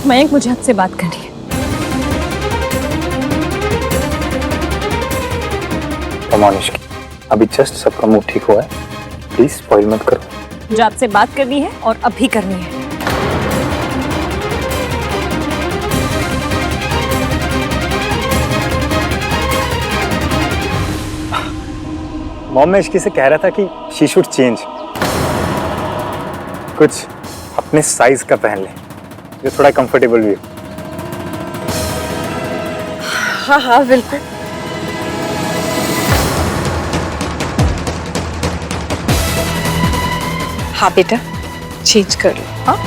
मयंक, मुझे आपसे बात करनी है। कमानिश, अभी जस्ट सबका मूड ठीक हुआ है, प्लीज स्पॉइल मत करो। मुझे आपसे बात करनी है और अभी करनी है। मॉम, मैं इश्की से कह रहा था कि शी शुड चेंज, कुछ अपने साइज का पहन ले जो थोड़ा कंफर्टेबल भी हो। हाँ हाँ बिल्कुल। हाँ बेटा, चेंज कर लो। हाँ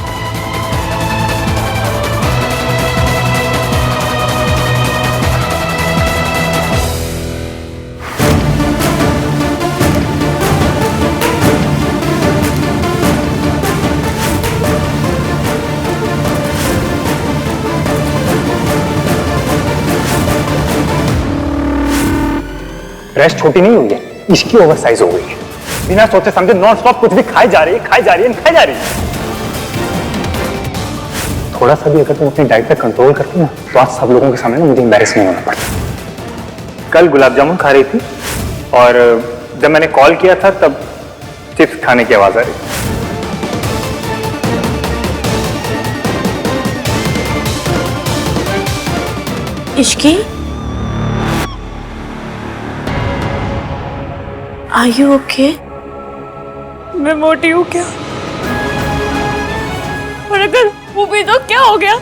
ड्रेस छोटी नहीं हुई है, इसकी ओवर साइज हो गई है। बिना सोचे समझे नॉन स्टॉप कुछ भी खाई जा रही है, खाई जा रही है, खाई जा रही है। थोड़ा सा भी अगर तुम अपनी डाइट पे कंट्रोल करती ना तो आज सब लोगों के सामने ना मुझे एम्बैरेस नहीं होना पड़ता। कल गुलाब जामुन खा रही थी और जब मैंने कॉल किया था तब चिप्स खाने की आवाज आ रही थी। Ishki, are you okay? मैं मोटी हूँ क्या? और अगर वो भी तो क्या हो गया?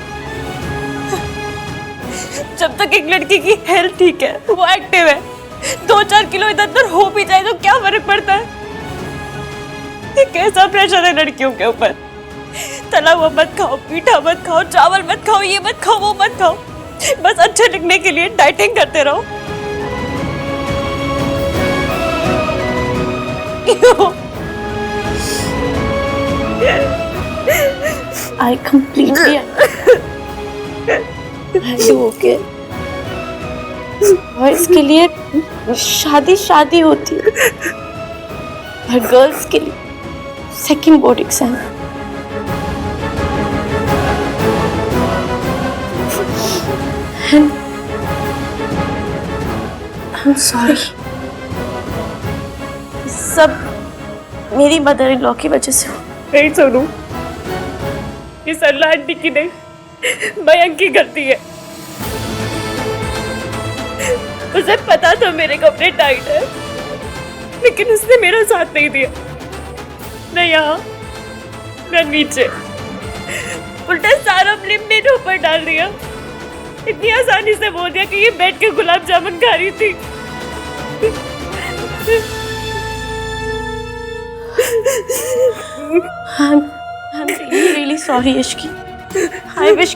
जब तक एक लड़की की हेल्थ ठीक है, वो एक्टिव है, 2-4 किलो इधर उधर हो भी जाए तो क्या फर्क पड़ता है? ये कैसा प्रेशर है लड़कियों के ऊपर? तला हुआ मत खाओ, मीठा मत खाओ, चावल मत खाओ, ये मत खाओ, वो मत खाओ, बस अच्छे लिखने के लिए डाइटिंग करते रहो। I completely are you okay? Boys के लिए शादी होती है और गर्ल्स के लिए second board exam. I'm sorry, सब मेरी मदर इन लॉ की वजह से हो। नहीं सोनू, ये सरला आंटी की नहीं, मयंक की गलती है। उसे पता था मेरे कपड़े टाइट है, लेकिन उसने मेरा साथ नहीं दिया, न यहाँ न नीचे, उल्टा सारा ब्लेम मेरे ऊपर डाल दिया। इतनी आसानी से बोल दिया कि ये बैठ के गुलाब जामुन खा रही थी। I'm really sorry, Ishki. I wish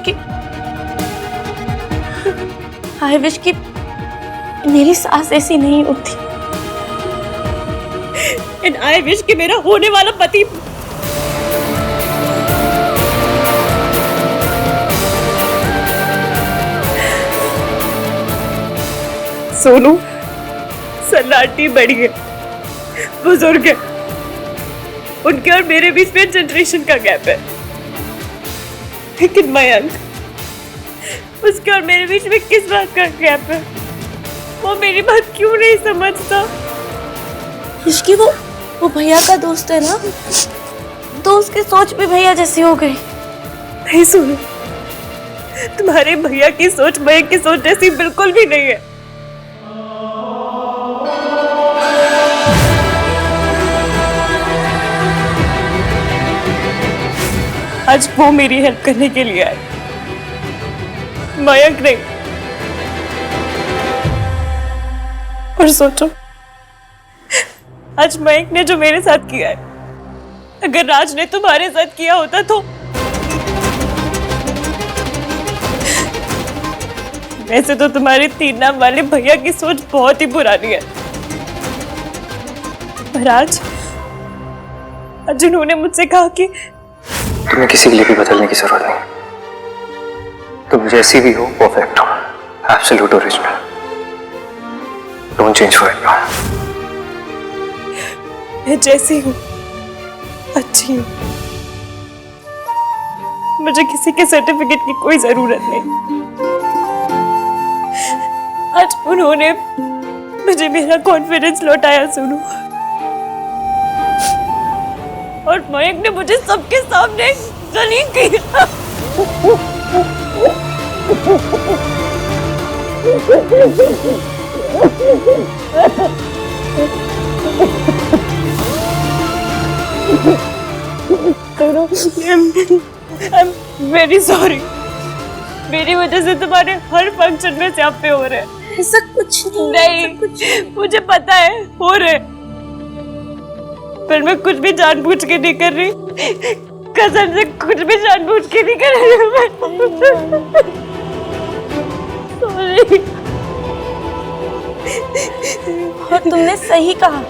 कि मेरी सास ऐसी नहीं होती। And I wish कि मेरा होने वाला पति सोनू, सन्नाटी बड़ी है, बुजुर्ग है, उनके और मेरे बीच में जनरेशन का गैप है, लेकिन मयंक, उसके और मेरे बीच में किस बात का गैप है? वो मेरी बात क्यों नहीं समझता? इसकी वो भैया का दोस्त है ना, तो उसकी सोच भी भैया जैसी हो गई। नहीं सुनो, तुम्हारे भैया की सोच मयंक की सोच जैसी बिल्कुल भी नहीं है। आज वो मेरी हेल्प करने के लिए आए, मयंक नहीं। और सोचो, आज मयंक ने जो मेरे साथ किया है, अगर राज ने तुम्हारे साथ किया होता तो वैसे तो तुम्हारे 3 नाम वाले भैया की सोच बहुत ही पुरानी है, पर आज उन्होंने मुझसे कहा कि तुम्हें किसी के लिए भी बदलने की जरूरत नहीं, तुम जैसी भी हो परफेक्ट हो, absolute original, don't change for anyone. मैं जैसी हूँ अच्छी हूँ। मुझे किसी के सर्टिफिकेट की कोई जरूरत नहीं। आज उन्होंने मुझे मेरा कॉन्फिडेंस लौटाया सुनो, और मयंक ने मुझे सबके सामने जलील किया। I'm very sorry। मेरी वजह से तुम्हारे हर फंक्शन में स्यापे हो रहे हैं। ऐसा कुछ नहीं, मुझे पता है हो रहे, पर मैं कुछ भी जानबूझ के नहीं कर रही, कसम से कुछ भी जानबूझ के नहीं कर रही। Sorry। और तुमने सही कहा,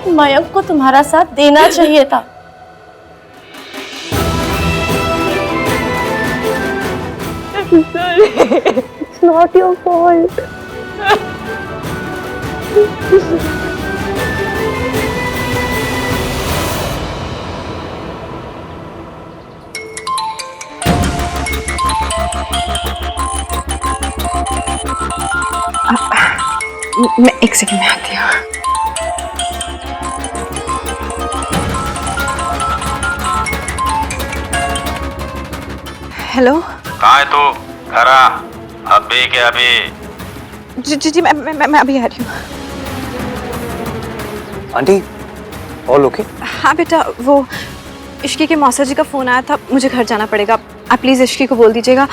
मयंक को तुम्हारा साथ देना चाहिए था। Sorry। It's not your fault। मैं एक सेकंड में आती हूँ। हेलो। कहाँ है तू? घर आ। अभी के अभी। जी मैं अभी आ रही हूँ। Aunty all okay? हाँ बेटा, वो इश्की के मौसा जी का फोन आया था, मुझे घर जाना पड़ेगा। आप प्लीज इश्की को बोल दीजिएगा,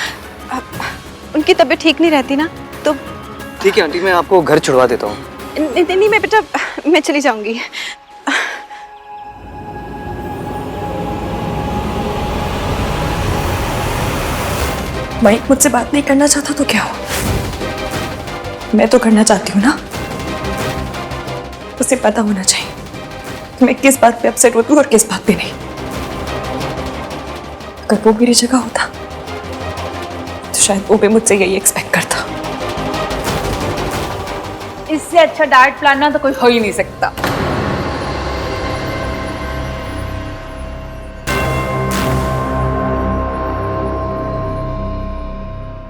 उनकी तबीयत ठीक नहीं रहती ना, तो ठीक है आंटी, मैं आपको घर छुड़वा देता हूँ। नहीं मैं बेटा, मैं चली जाऊंगी। मयंक मुझसे बात नहीं करना चाहता तो क्या हो, मैं तो करना चाहती हूँ ना। उसे पता होना चाहिए कि मैं किस बात पे अपसेट होती हूँ और किस बात पे नहीं। अगर वो मेरी जगह होता तो शायद वो भी मुझसे यही एक्सपेक्ट करता। इससे अच्छा डाइट प्लान ना तो कोई हो ही नहीं सकता।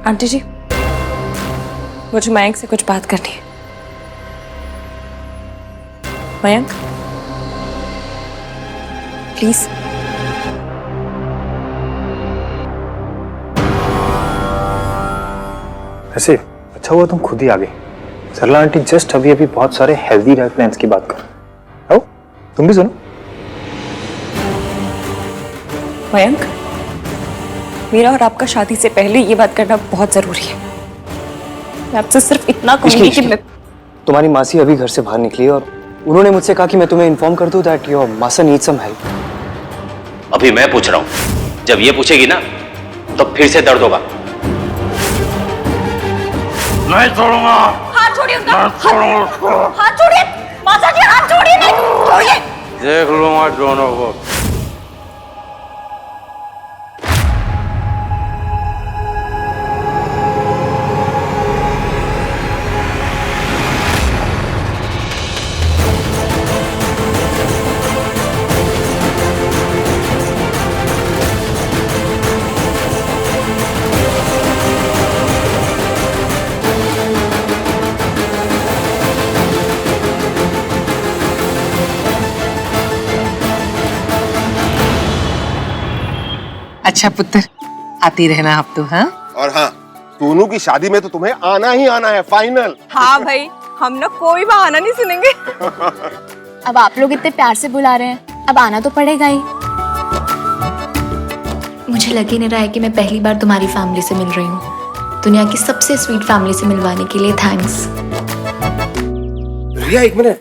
आंटी जी, मुझे मयंक से कुछ बात करनी है। मयंक प्लीज। वैसे अच्छा हुआ तुम खुद ही आ गए। सरला आंटी जस्ट अभी अभी बहुत सारे हेल्दी डाइट प्लान्स की बात कर। आओ तुम भी सुनो। मयंक, मेरा और आपका शादी से पहले ये बात करना बहुत जरूरी है। मैं आपसे सिर्फ इतना कहूंगी कि मैं तुम्हारी मासी अभी घर से बाहर निकली और उन्होंने मुझसे कहा कि मैं तुम्हें इन्फॉर्म कर दूं दैट योर मासा नीड्स सम हेल्प। अभी मैं पूछ रहा हूँ, जब ये पूछेगी ना तो फिर से दर्द होगा। नहीं छोड़ूंगा। हाथ छोड़िए उनका। हाथ छोड़िए माता जी, हाथ छोड़िए, नहीं छोड़िए। देख लूंगा दोनों को। अच्छा पुत्र, आती रहना आप तो। हाँ और हाँ, सोनू की शादी में तो तुम्हें आना ही आना है, फाइनल। हाँ भाई, हम ना कोई बहाना नहीं सुनेंगे। अब आप लोग इतने प्यार से बुला रहे हैं, अब आना तो पड़ेगा ही। मुझे लग ही नहीं रहा है कि मैं पहली बार तुम्हारी फैमिली से मिल रही हूँ। दुनिया की सबसे स्वीट फैमिली से मिलवाने के लिए थैंक्स। रिया एक मिनट,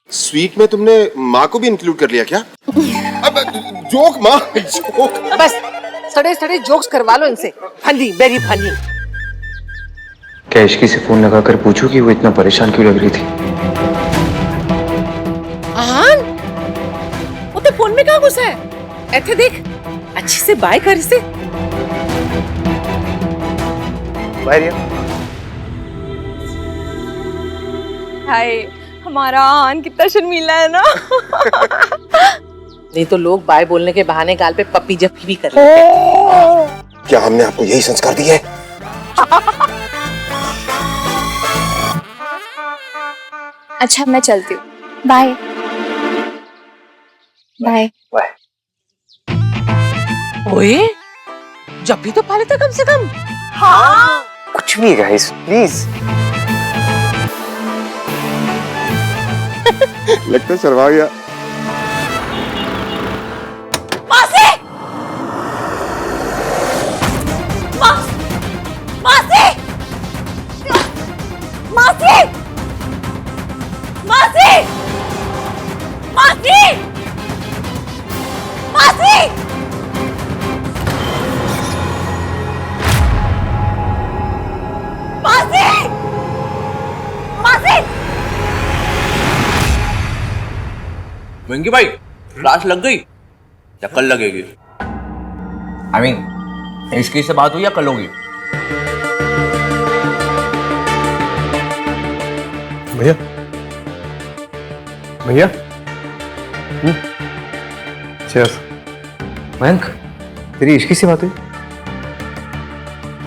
स्वीट में तुमने माँ को भी इंक्लूड कर लिया क्या? अब जोक माँ, जोक। बस सड़े सड़े जोक्स करवा लो इनसे। Funny, very funny. क्या इश्की से फोन लगाकर पूछूं कि वो इतना परेशान क्यों लग रही थी? आहान, वो तो फोन में कहाँ घुसा है? ऐसे देख, अच्छे से बाय कर इसे। बाय रिया। हाय, हमारा आन कितना शर्मीला है ना। नहीं तो लोग बाय बोलने के बहाने गाल पे पप्पी जप्पी भी कर लेते हैं। क्या हमने आपको यही संस्कार दिए हैं? अच्छा मैं चलती हूँ, बाय बाय। ओए जब भी तो पाले था कम से कम। हाँ कुछ भी गाइस प्लीज। लगता है शर्मा गया। मासी! मासी! मासी! मासी! मासी! मासी! मासी! मासी! वेंकी भाई क्लास लग गई या कल लगेगी? I mean, इसकी से बात हुई या कल होगी? भैया भैया चीयर्स। मयंक तेरी इश्की से बात हुई?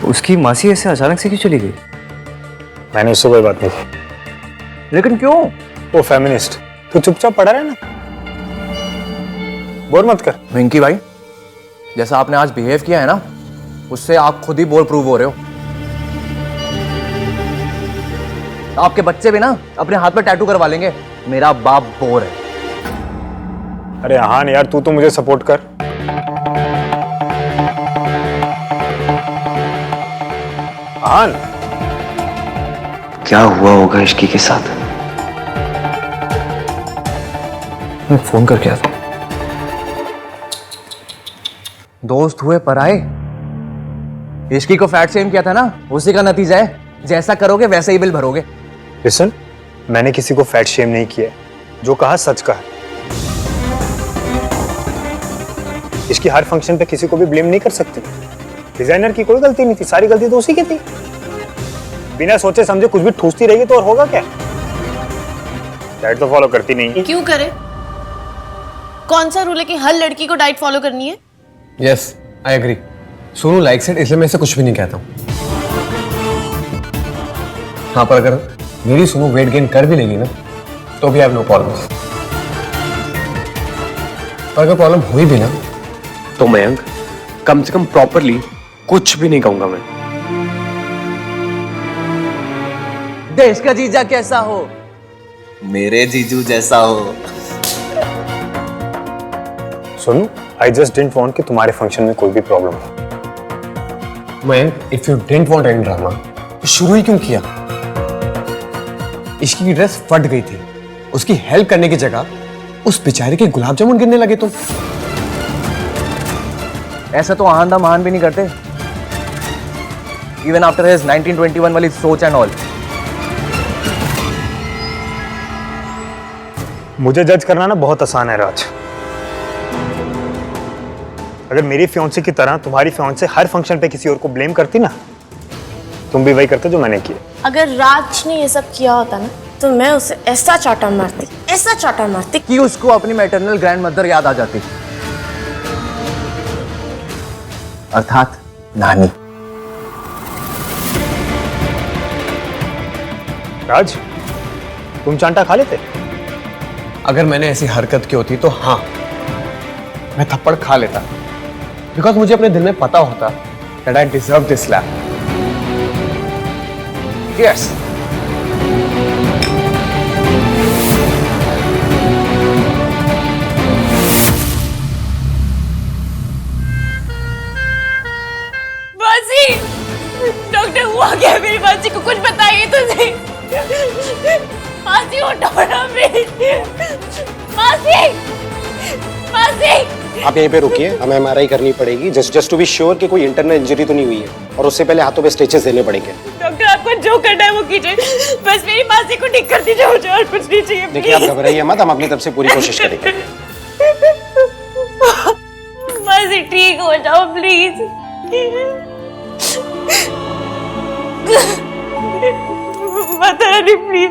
उसकी मासी ऐसे अचानक से क्यों चली गई? मैंने उससे कोई बात नहीं की। लेकिन क्यों? वो फेमिनिस्ट। तू चुपचाप पड़ा रहे ना, बोर मत कर। वेंकी भाई जैसा आपने आज बिहेव किया है ना, उससे आप खुद ही बोर प्रूव हो रहे हो। आपके बच्चे भी ना अपने हाथ पे टैटू करवा लेंगे, मेरा बाप बोर है। अरे हाँ यार, तू तो मुझे सपोर्ट कर। आन क्या हुआ होगा इश्की के साथ? मैं फोन करके आता हूं। दोस्त हुए पराए। इश्की को फैट शेम किया था ना, उसी का नतीजा है। जैसा करोगे वैसे ही बिल भरोगे। लिसन, मैंने किसी को फैट शेम नहीं किया, जो कहा सच कहा। इसकी हर फंक्शन पे किसी को भी ब्लेम नहीं कर सकती। डिजाइनर की कोई गलती नहीं थी, सारी गलती तो उसी की थी। बिना सोचे समझे कुछ भी ठूसती रहेगी तो और होगा क्या? डाइट तो फॉलो करती नहीं। क्यों करे? कौन सा रूल है कि हर लड़की को डाइट फॉलो करनी है? Yes I agree. Sonu likes it, इसलिए मैं इसे कुछ भी नहीं कहता हूँ। हाँ पर अगर मेरी सोनू वेट गेन कर भी लेगी ना तो भी आई हैव नो प्रॉब्लम। पर अगर प्रॉब्लम हुई भी ना तो मयंक कम से कम प्रॉपरली कुछ भी नहीं कहूंगा मैं। देश का जीजा कैसा हो? मेरे जीजू जैसा हो। सुनो, आई जस्ट डिडंट वांट कि तुम्हारे फंक्शन में कोई भी प्रॉब्लम हो। Mayank if you didn't want any drama तो शुरू ही क्यों किया? इश्की की ड्रेस फट गई थी, उसकी हेल्प करने की जगह उस बेचारे के गुलाब जामुन गिरने लगे तुम। ऐसा तो आंधा महान भी नहीं करते, इवन आफ्टर हिज 1921 वाली सोच एंड ऑल। मुझे जज करना ना बहुत आसान है राज। अगर मेरी फियांसे की तरह तुम्हारी फियांसे हर फंक्शन पे किसी और को ब्लेम करती ना, तुम भी वही करते जो मैंने किया। अगर राज ने ये सब किया होता ना तो मैं उसे ऐसा चाटा मारती कि उसको अपनी मैटरनल ग्रैंड मदर याद आ जाती, अर्थात नानी। राज, तुम चांटा खा लेते? अगर मैंने ऐसी हरकत की होती तो हाँ मैं थप्पड़ खा लेता, बिकॉज मुझे अपने दिल में पता होता that I deserve this slap. Yes मासी, डॉक्टर हुआ क्या मेरी मासी को? कुछ बताइए तो सही। मासी उठो ना प्लीज। मासी, मासी। आप यहीं पे रुकिए, हमें एमआरआई करनी पड़ेगी जस्ट टू बी श्योर कि कोई इंटरनल इंजरी तो नहीं हुई है, और उससे पहले हाथों पे स्टिचेस देने पड़ेंगे। डॉक्टर आपको जो करना है वो कीजिए, बस मेरी मासी को ठीक कर दीजिए, मुझे और कुछ नहीं चाहिए। देखिए आप घबराइए मत, हम अपनी तरफ से पूरी कोशिश करेंगे। मासी ठीक हो जाओ प्लीज। माता रानी प्लीज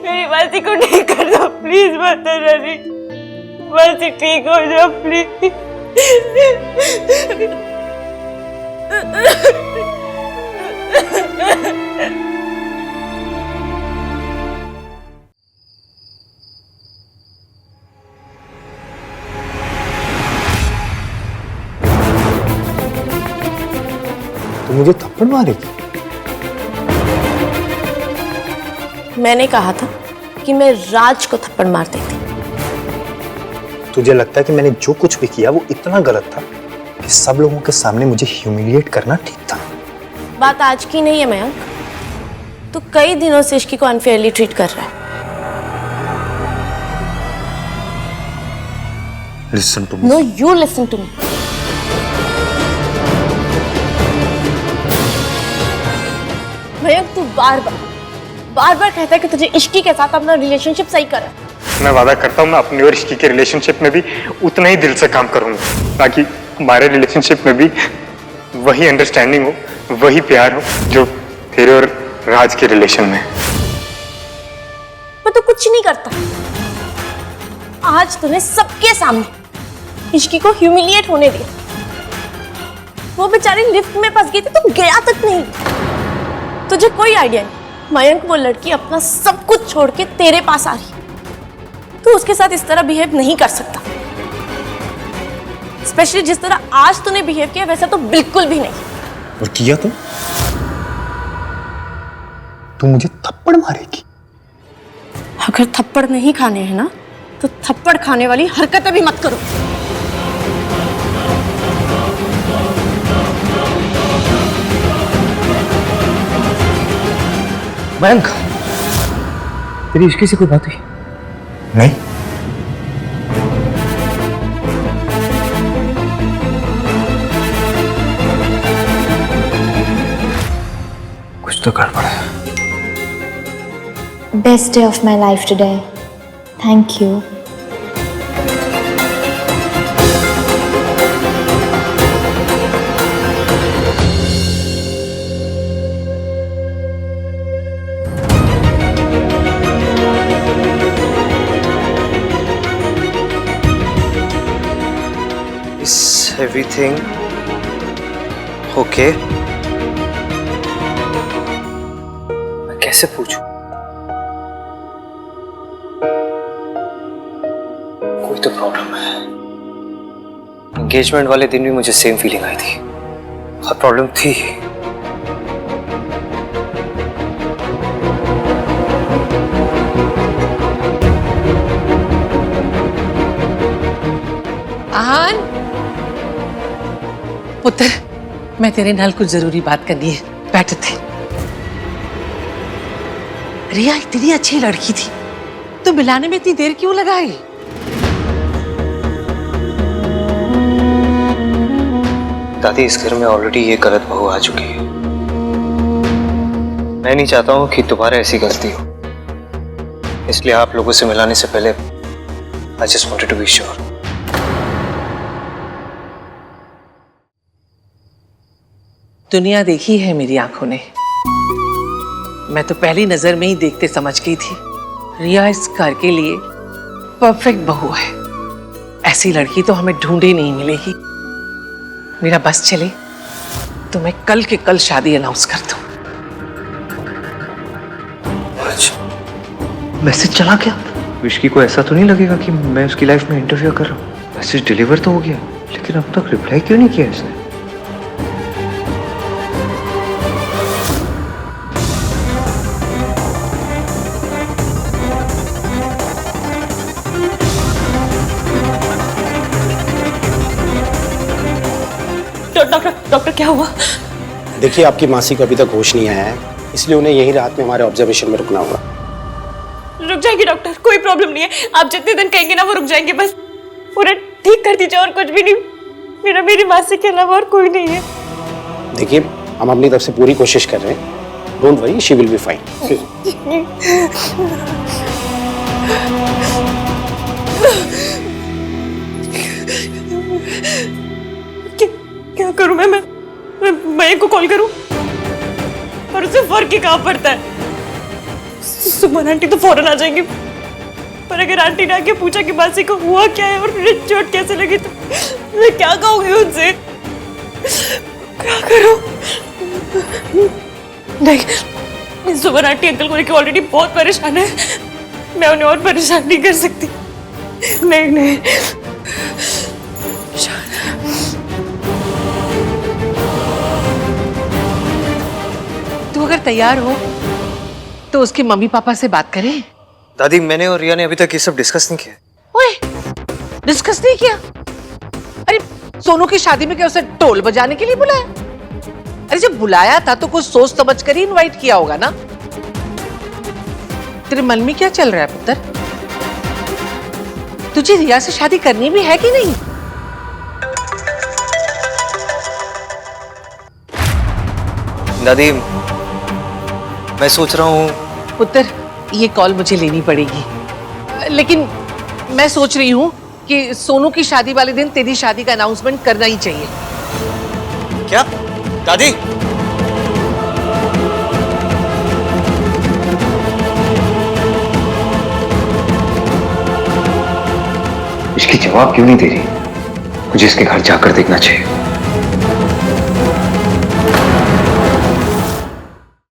मेरी मासी को ठीक कर दो, प्लीज माता रानी। बस ठीक हो जाओ प्लीज। तो मुझे थप्पड़ मारेगी? मैंने कहा था कि मैं राज को थप्पड़ मार देती। तुझे लगता है कि मैंने जो कुछ भी किया वो इतना गलत था कि सब लोगों के सामने मुझे ह्यूमिलिएट करना ठीक था? बात आज की नहीं है मयंक, तू कई दिनों से इश्की को अनफेयरली ट्रीट कर रहा है। Listen to me. No, you listen to me. Mayank, तू बार बार कहता है कि तुझे इश्की के साथ अपना रिलेशनशिप सही कर रहा है। मैं वादा करता हूँ मैं अपनी और इश्की के रिलेशनशिप में भी उतना ही दिल से काम करूंगा ताकि हमारे रिलेशनशिप में भी वही अंडरस्टैंडिंग हो, वही प्यार हो जो तेरे और राज के रिलेशन में। मैं तो कुछ नहीं करता। आज तूने सबके सामने इश्की को ह्यूमिलिएट होने दिया। वो बेचारी लिफ्ट में फंस गई थी, तू गया तक नहीं। तुझे कोई आइडिया नहीं मयंक, वो लड़की अपना सब कुछ छोड़ के तेरे पास आ रही। तू उसके साथ इस तरह बिहेव नहीं कर सकता, स्पेशली जिस तरह आज तूने बिहेव किया वैसा तो बिल्कुल भी नहीं। और किया तो तू मुझे थप्पड़ मारेगी? अगर थप्पड़ नहीं खाने हैं ना तो थप्पड़ खाने वाली हरकतें भी मत करो। मयंक, तेरी इश्की से कोई बात हुई? नहीं। कुछ तो गड़बड़ है। Best day of my life today. Thank you. Everything okay? मैं कैसे पूछूं? कोई तो प्रॉब्लम है। एंगेजमेंट वाले दिन भी मुझे सेम फीलिंग आई थी और प्रॉब्लम थी। आहान पुत्र, मैं तेरे नाल कुछ जरूरी बात करनी है, बैठ थे। रिया इतनी अच्छी लड़की थी, तो मिलाने में इतनी देर क्यों लगाई? दादी, इस घर में ऑलरेडी ये गलत बहू आ चुकी है। मैं नहीं चाहता हूँ कि दोबारा ऐसी गलती हो, इसलिए आप लोगों से मिलाने से पहले I just wanted to be sure. दुनिया देखी है मेरी आंखों ने। मैं तो पहली नजर में ही देखते समझ गई थी रिया इस घर के लिए परफेक्ट बहू है। ऐसी लड़की तो हमें ढूंढे नहीं मिलेगी। मेरा बस चले तो मैं कल के कल शादी अनाउंस कर दूं। मैसेज चला क्या? विश्की को ऐसा तो नहीं लगेगा कि मैं उसकी लाइफ में इंटरफियर कर रहा हूँ? मैसेज डिलीवर तो हो गया, लेकिन अब तक रिप्लाई क्यों नहीं किया इसने? डॉक्टर क्या हुआ? देखिए, आपकी मासी को अभी तक होश नहीं आया है, इसलिए उन्हें यही रात में हमारे ऑब्जर्वेशन में रुकना होगा। रुक जाएंगे डॉक्टर, कोई प्रॉब्लम नहीं है। आप जितने दिन कहेंगे ना वो रुक जाएंगे। बस पूरा ठीक कर दीजिए और कुछ भी नहीं। मेरी मासी के अलावा और कोई नहीं है। देखिए, हम अपनी तरफ से पूरी कोशिश कर रहे हैं। Don't worry, she will be fine. क्या करूं मैं को कॉल करूं? और उसे फर्क ही कहाँ पड़ता है? सुमन आंटी तो फौरन आ जाएंगी। पर अगर आंटी ने आके पूछा कि मासी को हुआ क्या है और उन्हें चोट कैसे लगी तो मैं क्या कहूँगी उनसे? क्या करूँ? नहीं, सुबह आंटी अंकल को लेकर ऑलरेडी बहुत परेशान है, मैं उन्हें और परेशान नहीं कर सकती। नहीं नहीं तू अगर तैयार हो तो उसके मम्मी पापा से बात करें। दादी, मैंने और रिया ने अभी तक ये सब डिस्कस नहीं किया। ओए, डिस्कस नहीं किया? अरे सोनू की शादी में क्या उसे ढोल बजाने के लिए बुलाया? अरे जब बुलाया था तो कुछ सोच समझ कर ही इनवाइट किया होगा ना। तेरे मन में क्या चल रहा है पुत्र? तुझे रिया से शादी करनी भी है कि नहीं? दादी, मैं सोच रहा हूँ। पुत्र, ये कॉल मुझे लेनी पड़ेगी, लेकिन मैं सोच रही हूँ कि सोनू की शादी वाले दिन तेरी शादी का अनाउंसमेंट करना ही चाहिए। क्या दादी? इसकी जवाब क्यों नहीं दे रही? मुझे इसके घर जाकर देखना चाहिए।